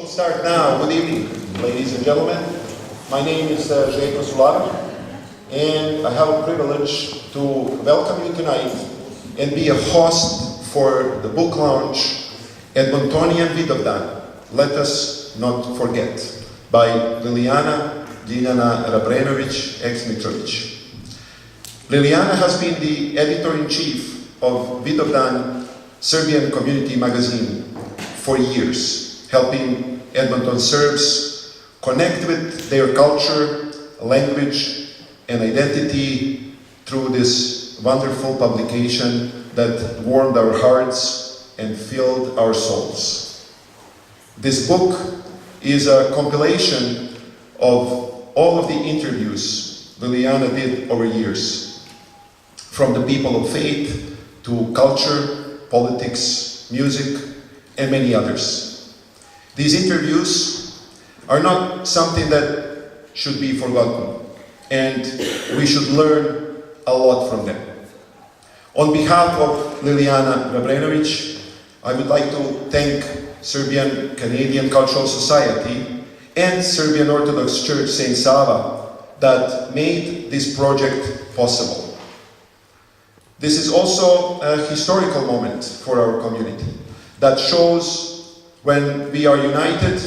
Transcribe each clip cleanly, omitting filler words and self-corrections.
We'll start now. Good evening, ladies and gentlemen. My name is Željko Sularev, and I have a privilege to welcome you tonight and be a host for the book launch Edmontonian Vidovdan, Let Us Not Forget, by Liliana Ljiljana Rabrenović Eksmitrović. Liliana has been the editor-in-chief of Vidovdan Serbian Community Magazine for years, helping Edmonton Serbs connect with their culture, language, and identity through this wonderful publication that warmed our hearts and filled our souls. This book is a compilation of all of the interviews Liliana did over years, from the people of faith to culture, politics, music, and many others. These interviews are not something that should be forgotten, and we should learn a lot from them. On behalf of Liliana Rabrenović, I would like to thank Serbian Canadian Cultural Society and Serbian Orthodox Church St. Sava that made this project possible. This is also a historical moment for our community that shows when we are united,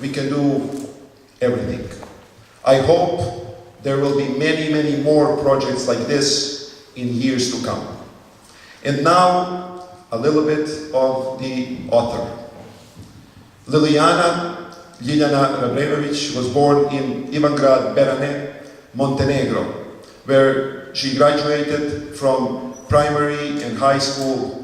we can do everything. I hope there will be many, many more projects like this in years to come. And now, a little bit of the author. Liliana Ljiljana Rabrenović was born in Ivangrad Berane, Montenegro, where she graduated from primary and high school.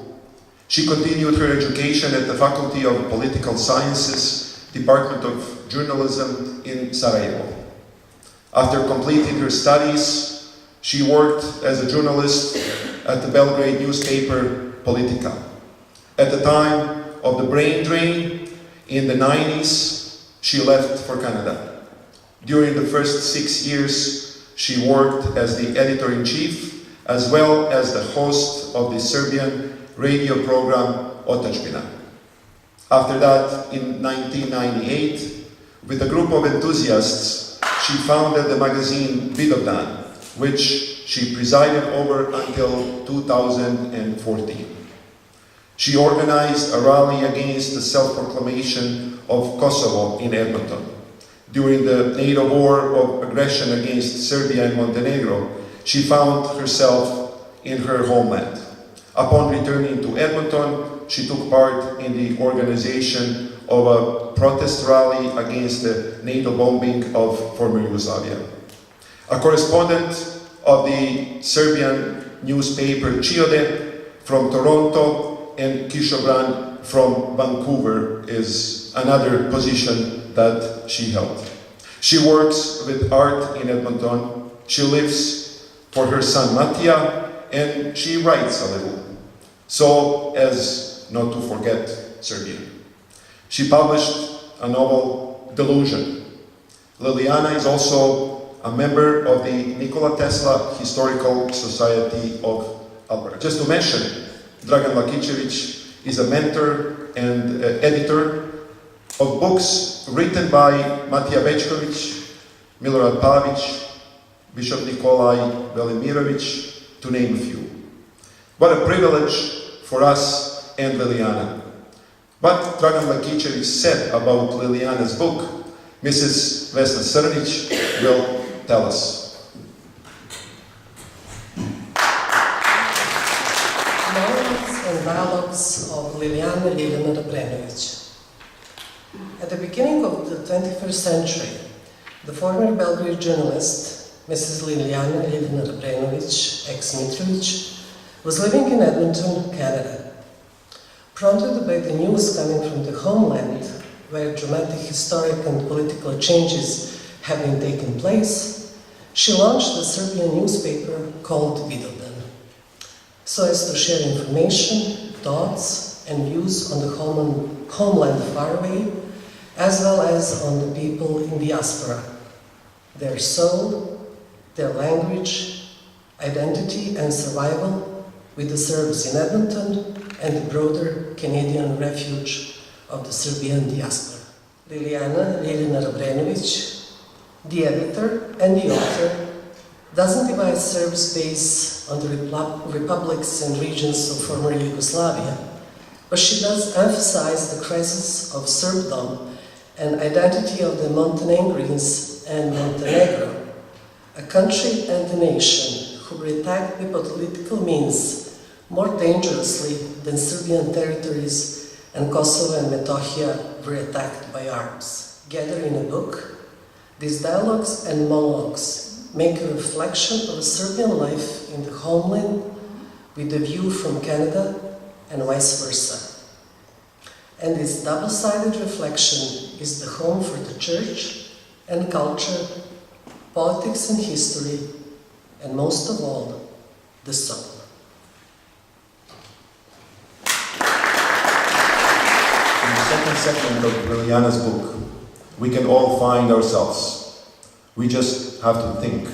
She continued her education at the Faculty of Political Sciences, Department of Journalism in Sarajevo. After completing her studies, she worked as a journalist at the Belgrade newspaper Politika. At the time of the brain drain in the 90s, she left for Canada. During the first 6 years, she worked as the editor-in-chief as well as the host of the Serbian radio program Otadžbina. After that, in 1998, with a group of enthusiasts, she founded the magazine Vidovdan, which she presided over until 2014. She organized a rally against the self-proclamation of Kosovo in Edmonton. During the NATO war of aggression against Serbia and Montenegro, she found herself in her homeland. Upon returning to Edmonton, she took part in the organization of a protest rally against the NATO bombing of former Yugoslavia. A correspondent of the Serbian newspaper Chiode from Toronto and Kišobran from Vancouver is another position that she held. She works with art in Edmonton. She lives for her son Matija, and she writes a little, so as not to forget Serbia. She published a novel, Delusion. Liliana is also a member of the Nikola Tesla Historical Society of Alberta. Just to mention, Dragan Lakićević is a mentor and editor of books written by Matija Bećković, Milorad Pavić, Bishop Nikolai Velimirović, to name a few. What a privilege for us and Liliana. What Dragan Lakićević said about Liliana's book, Mrs. Vesna Srnić will tell us. Monologues and dialogues of Liliana Ljiljana Rabrenović. At the beginning of the 21st century, the former Belgrade journalist, Mrs. Liliana Ljiljana Rabrenović Eksmitrović, was living in Edmonton, Canada. Prompted by the news coming from the homeland, where dramatic historic and political changes have been taking place, she launched a Serbian newspaper called Vidovdan, so as to share information, thoughts, and views on the homeland far away, as well as on the people in diaspora, their soul, their language, identity, and survival, with the Serbs in Edmonton and the broader Canadian refuge of the Serbian diaspora. Ljiljana Rabrenović, the editor and the author, doesn't divide Serbs based on the republics and regions of former Yugoslavia, but she does emphasize the crisis of Serbdom and identity of the Montenegrins and Montenegro, a country and a nation who were attacked by political means more dangerously than Serbian territories and Kosovo and Metohija were attacked by arms. Gathered in a book, these dialogues and monologues make a reflection of a Serbian life in the homeland with a view from Canada and vice versa. And this double-sided reflection is the home for the church and culture, politics and history, and most of all, the soul. In the second segment of Ljiljana's book, we can all find ourselves. We just have to think.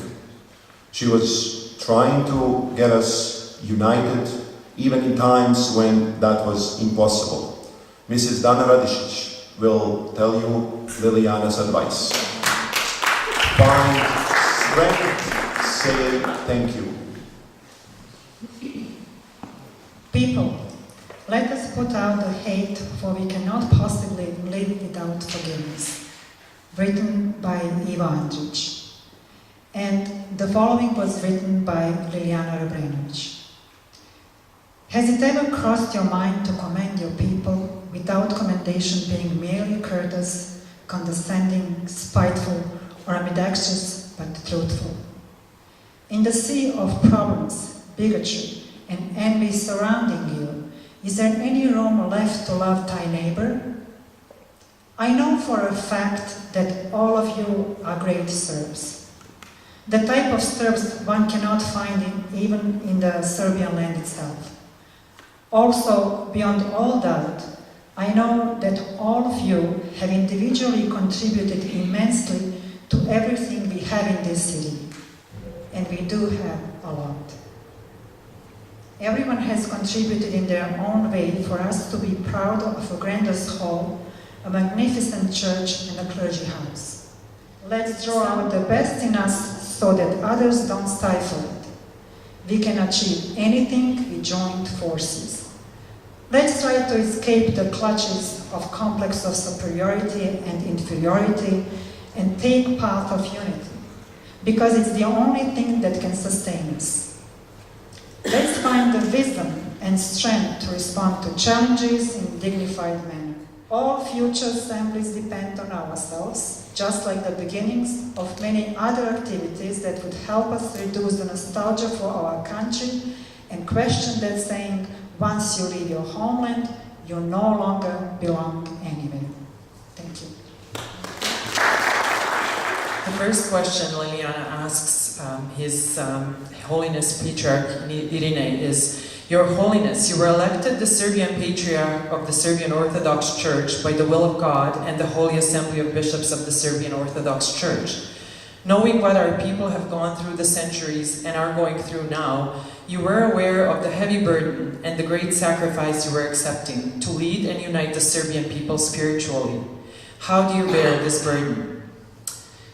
She was trying to get us united, even in times when that was impossible. Mrs. Dana Radišić will tell you Ljiljana's advice. Find strength, say thank you. People, let us put out the hate, for we cannot possibly live without forgiveness. Written by Ivo Andrić. And the following was written by Ljiljana Rabrenović. Has it ever crossed your mind to commend your people without commendation being merely courteous, condescending, spiteful, or ambidextrous but truthful? In the sea of problems, bigotry, and envy surrounding you, is there any room left to love thy neighbor? I know for a fact that all of you are great Serbs. The type of Serbs one cannot find even in the Serbian land itself. Also, beyond all doubt, I know that all of you have individually contributed immensely to everything we have in this city. And we do have a lot. Everyone has contributed in their own way for us to be proud of a grandiose hall, a magnificent church, and a clergy house. Let's draw out the best in us so that others don't stifle it. We can achieve anything with joint forces. Let's try to escape the clutches of complex of superiority and inferiority and take path of unity, because it's the only thing that can sustain us. Let's find the wisdom and strength to respond to challenges in a dignified manner. All future assemblies depend on ourselves, just like the beginnings of many other activities that would help us reduce the nostalgia for our country and question that saying, once you leave your homeland, you no longer belong anywhere. Thank you. The first question Ljiljana asks His Holiness Patriarch Irine is, Your Holiness, you were elected the Serbian Patriarch of the Serbian Orthodox Church by the will of God and the Holy Assembly of Bishops of the Serbian Orthodox Church. Knowing what our people have gone through the centuries and are going through now, you were aware of the heavy burden and the great sacrifice you were accepting to lead and unite the Serbian people spiritually. How do you bear this burden?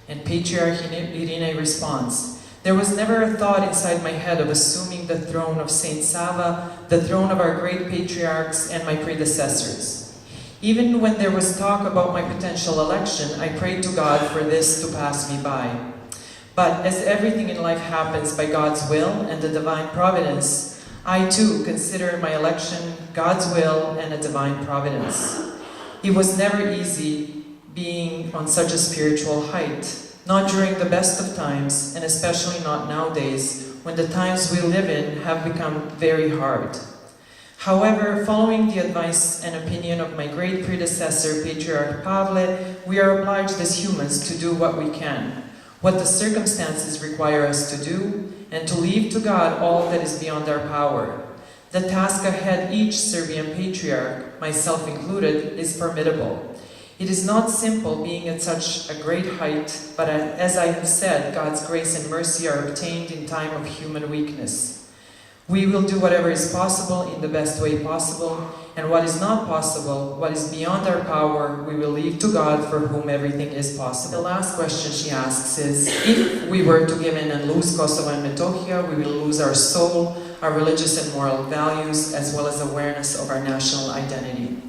And Patriarch Irine responds, there was never a thought inside my head of assuming the throne of Saint Sava, the throne of our great patriarchs and my predecessors. Even when there was talk about my potential election, I prayed to God for this to pass me by. But as everything in life happens by God's will and the divine providence, I too consider my election God's will and a divine providence. It was never easy being on such a spiritual height. Not during the best of times, and especially not nowadays, when the times we live in have become very hard. However, following the advice and opinion of my great predecessor, Patriarch Pavle, we are obliged as humans to do what we can, what the circumstances require us to do, and to leave to God all that is beyond our power. The task ahead each Serbian Patriarch, myself included, is formidable. It is not simple being at such a great height, but as I have said, God's grace and mercy are obtained in time of human weakness. We will do whatever is possible in the best way possible, and what is not possible, what is beyond our power, we will leave to God, for whom everything is possible. The last question she asks is, if we were to give in and lose Kosovo and Metohija, we will lose our soul, our religious and moral values, as well as awareness of our national identity.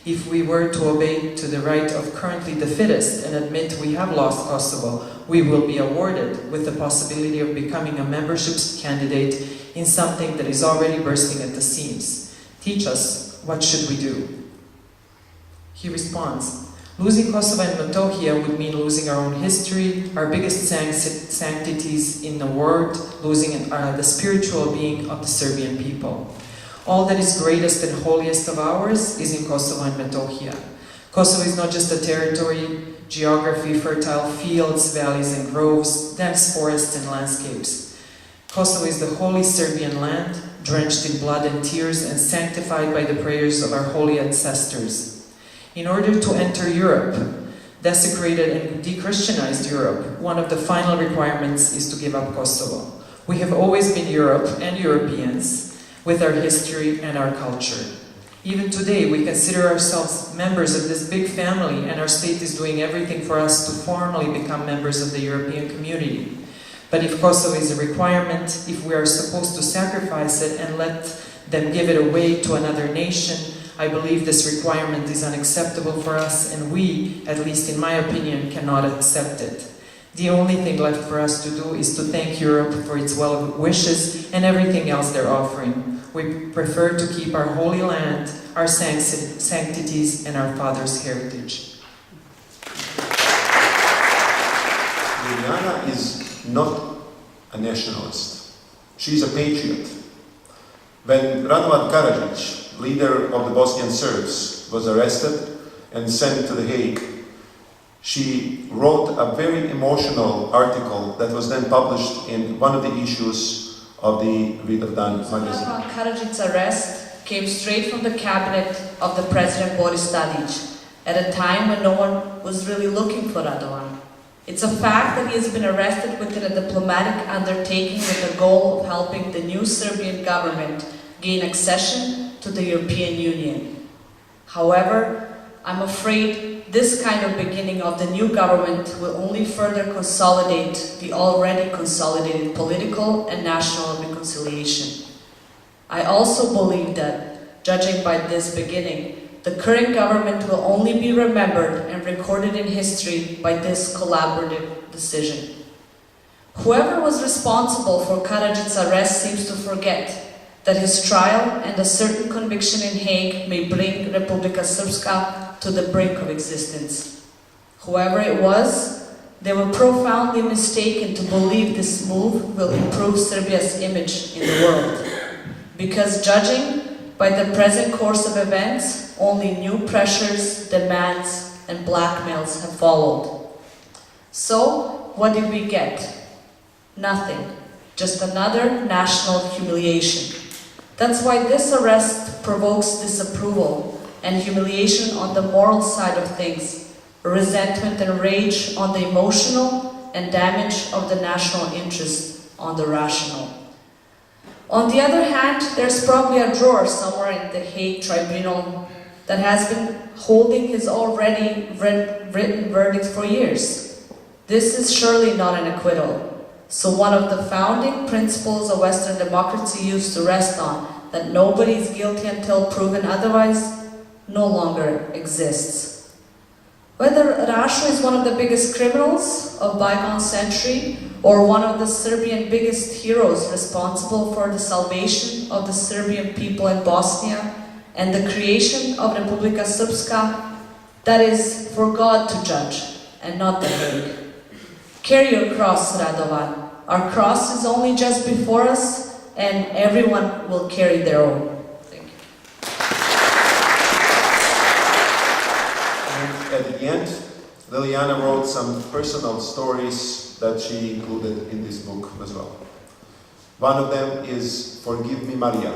If we were to obey to the right of currently the fittest and admit we have lost Kosovo, we will be awarded with the possibility of becoming a membership candidate in something that is already bursting at the seams. Teach us, what should we do? He responds, losing Kosovo and Metohija would mean losing our own history, our biggest sanctities in the world, losing the spiritual being of the Serbian people. All that is greatest and holiest of ours is in Kosovo and Metohija. Kosovo is not just a territory, geography, fertile fields, valleys and groves, dense forests and landscapes. Kosovo is the holy Serbian land, drenched in blood and tears and sanctified by the prayers of our holy ancestors. In order to enter Europe, desecrated and de-Christianized Europe, one of the final requirements is to give up Kosovo. We have always been Europe and Europeans, with our history and our culture. Even today, we consider ourselves members of this big family, and our state is doing everything for us to formally become members of the European community. But if Kosovo is a requirement, if we are supposed to sacrifice it and let them give it away to another nation, I believe this requirement is unacceptable for us, and we, at least in my opinion, cannot accept it. The only thing left for us to do is to thank Europe for its well wishes and everything else they're offering. We prefer to keep our holy land, our sanctities, and our father's heritage. Liliana is not a nationalist. She's a patriot. When Radovan Karadzic, leader of the Bosnian Serbs, was arrested and sent to The Hague, she wrote a very emotional article that was then published in one of the issues of the Vidovdan magazine. Radovan Karadzic's arrest came straight from the cabinet of the President Boris Tadic, at a time when no one was really looking for Radovan. It's a fact that he has been arrested within a diplomatic undertaking with the goal of helping the new Serbian government gain accession to the European Union. However, I'm afraid this kind of beginning of the new government will only further consolidate the already consolidated political and national reconciliation. I also believe that, judging by this beginning, the current government will only be remembered and recorded in history by this collaborative decision. Whoever was responsible for Karadzic's arrest seems to forget that his trial and a certain conviction in Hague may bring Republika Srpska to the brink of existence. Whoever it was, they were profoundly mistaken to believe this move will improve Serbia's image in the world. Because judging by the present course of events, only new pressures, demands, and blackmails have followed. So, what did we get? Nothing. Just another national humiliation. That's why this arrest provokes disapproval and humiliation on the moral side of things, resentment and rage on the emotional, and damage of the national interest on the rational. On the other hand, there's probably a drawer somewhere in the Hague Tribunal that has been holding his already written verdict for years. This is surely not an acquittal. So one of the founding principles of Western democracy used to rest on, that nobody is guilty until proven otherwise, no longer exists. Whether Rašo is one of the biggest criminals of bygone century, or one of the Serbian biggest heroes responsible for the salvation of the Serbian people in Bosnia and the creation of Republika Srpska, that is for God to judge and not the Hague. Carry your cross, Radovan. Our cross is only just before us, and everyone will carry their own. Thank you. And at the end, Liliana wrote some personal stories that she included in this book as well. One of them is Forgive Me, Maria.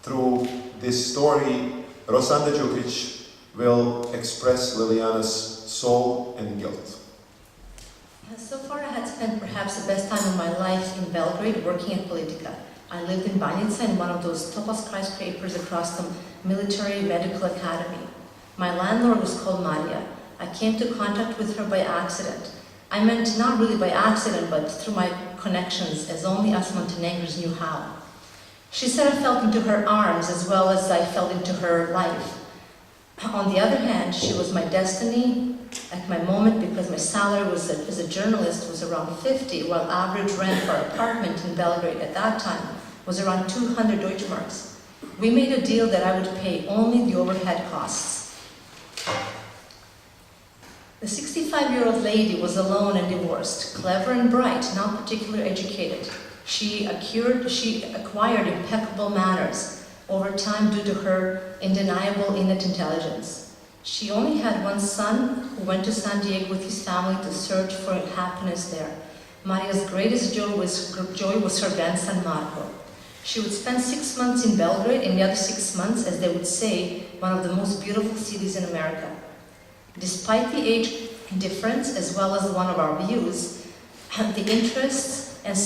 Through this story, Rosanda Đukić will express Liliana's soul and guilt. So far I had spent perhaps the best time of my life in Belgrade working at Politika. I lived in Banjica in one of those top of skyscrapers across the military medical academy. My landlord was called Maria. I came to contact with her by accident. I meant not really by accident, but through my connections, as only us Montenegrins knew how. She said I fell into her arms as well as I fell into her life. On the other hand, she was my destiny at my moment because my salary as a journalist was around 50, while average rent for an apartment in Belgrade at that time was around 200 Deutschmarks. We made a deal that I would pay only the overhead costs. The 65-year-old lady was alone and divorced, clever and bright, not particularly educated. She acquired impeccable manners over time due to her undeniable innate intelligence. She only had one son who went to San Diego with his family to search for happiness there. Maria's greatest joy was her grandson Marco. She would spend 6 months in Belgrade and the other 6 months, as they would say, one of the most beautiful cities in America. Despite the age difference, as well as one of our views, the interests, and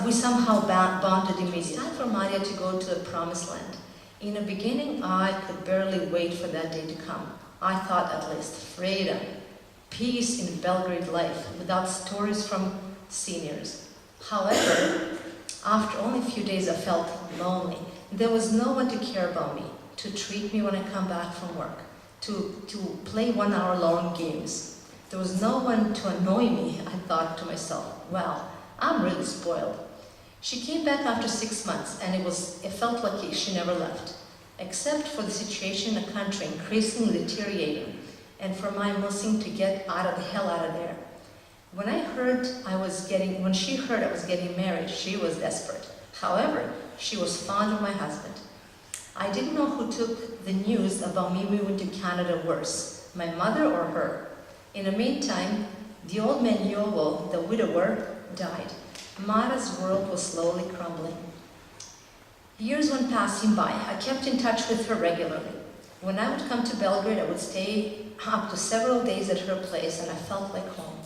we somehow bonded immediately. Time for Maria to go to the promised land. In the beginning, I could barely wait for that day to come. I thought at least freedom, peace in Belgrade life, without stories from seniors. However, after only a few days, I felt lonely. There was no one to care about me, to treat me when I come back from work, to play 1 hour long games. There was no one to annoy me. I thought to myself, well, I'm really spoiled. She came back after 6 months, and it felt like she never left, except for the situation in the country increasingly deteriorating, and for my missing to get the hell out of there. When she heard I was getting married, she was desperate. However, she was fond of my husband. I didn't know who took the news about me moving to Canada worse, my mother or her. In the meantime, the old man Jovo, the widower, died. Mara's world was slowly crumbling. Years went passing by. I kept in touch with her regularly. When I would come to Belgrade, I would stay up to several days at her place, and I felt like home.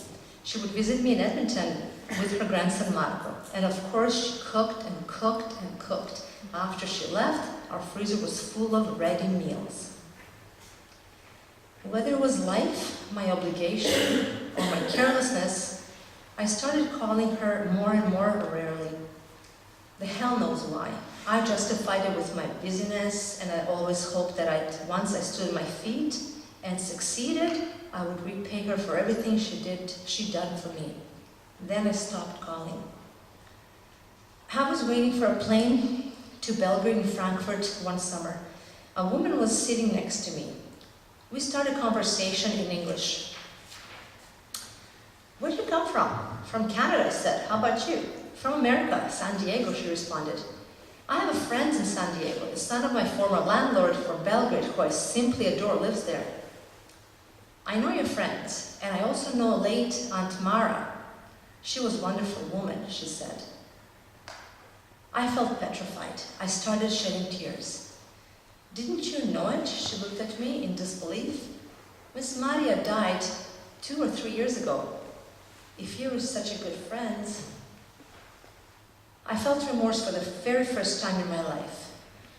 She would visit me in Edmonton with her grandson Marco, and of course she cooked and cooked and cooked. After she left, our freezer was full of ready meals. Whether it was life, my obligation, or my carelessness, I started calling her more and more rarely. The hell knows why. I justified it with my busyness, and I always hoped that once I stood on my feet and succeeded, I would repay her for everything she'd done for me. Then I stopped calling. I was waiting for a plane to Belgrade and Frankfurt one summer. A woman was sitting next to me. We started a conversation in English. Where did you come from? From Canada, I said. How about you? From America, San Diego, she responded. I have a friend in San Diego. The son of my former landlord from Belgrade, who I simply adore, lives there. I know your friends, and I also know late Aunt Mara. She was a wonderful woman, she said. I felt petrified. I started shedding tears. Didn't you know it? She looked at me in disbelief. Miss Maria died 2 or 3 years ago. If you were such a good friend. I felt remorse for the very first time in my life,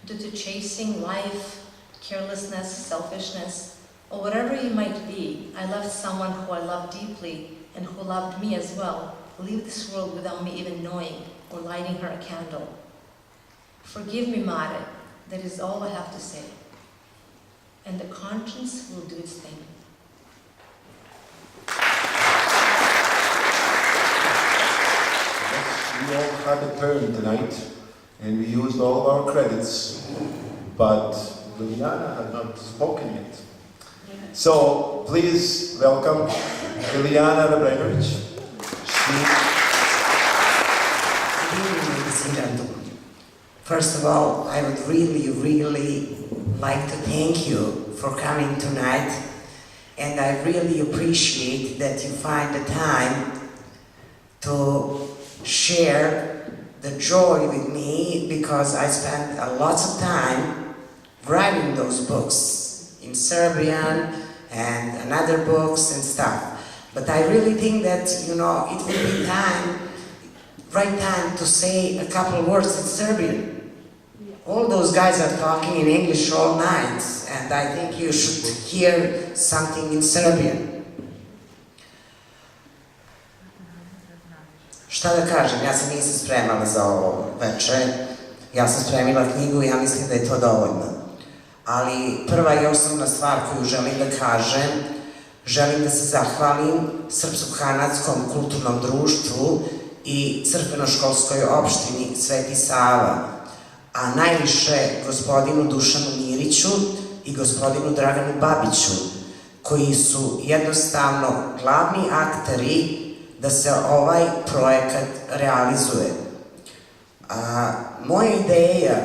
due to chasing life, carelessness, selfishness, or whatever it might be. I left someone who I loved deeply and who loved me as well, leave this world without me even knowing or lighting her a candle. Forgive me, Mare. That is all I have to say. And the conscience will do its thing. We all had a turn tonight, and we used all of our credits, but Liliana had not spoken yet. So please welcome Liliana Rabrenović. Good evening, ladies and gentlemen. First of all, I would really like to thank you for coming tonight, and I really appreciate that you find the time to share the joy with me, because I spent lots of time writing those books in Serbian and other books and stuff. But I really think that, it will be time right time to say a couple of words in Serbian. All those guys are talking in English all night, and I think you should hear something in Serbian. Šta da kažem, ja se nisam spremala za ovo veče, ja sam spremila knjigu i ja mislim da je to dovoljno. Ali prva i osnovna stvar koju želim da kažem, želim da se zahvalim Srpsko-kanadskom kulturnom društvu i crkveno-školskoj opštini Sveti Sava, a najviše gospodinu Dušanu Miriću i gospodinu Draganu Babiću, koji su jednostavno glavni akteri da se ovaj projekat realizuje. Moja ideja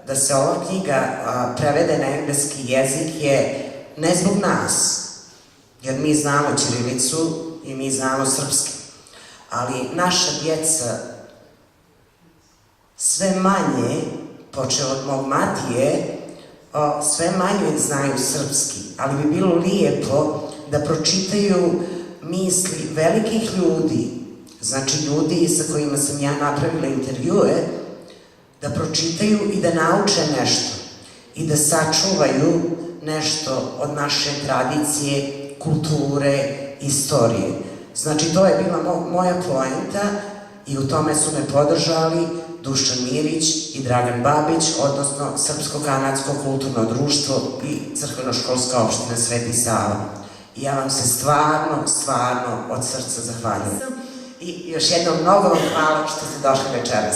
da se ova knjiga prevede na engleski jezik je ne zbog nas, jer mi znamo ćirilicu i mi znamo srpski, ali naša djeca sve manje, počeo od mog Matije, sve manje znaju srpski, ali bi bilo lijepo da pročitaju misli velikih ljudi, znači ljudi sa kojima sam ja napravila intervjue, da pročitaju i da nauče nešto i da sačuvaju nešto od naše tradicije, kulture, istorije. Znači, to je bila moja poenta i u tome su me podržali Dušan Mirić i Dragan Babić, odnosno Srpsko-kanadsko kulturno društvo i crkveno-školska opština Sveti Sava. I ja vam se stvarno od srca zahvaljujem. I još jednom mnogo vam hvala što ste došli večeras.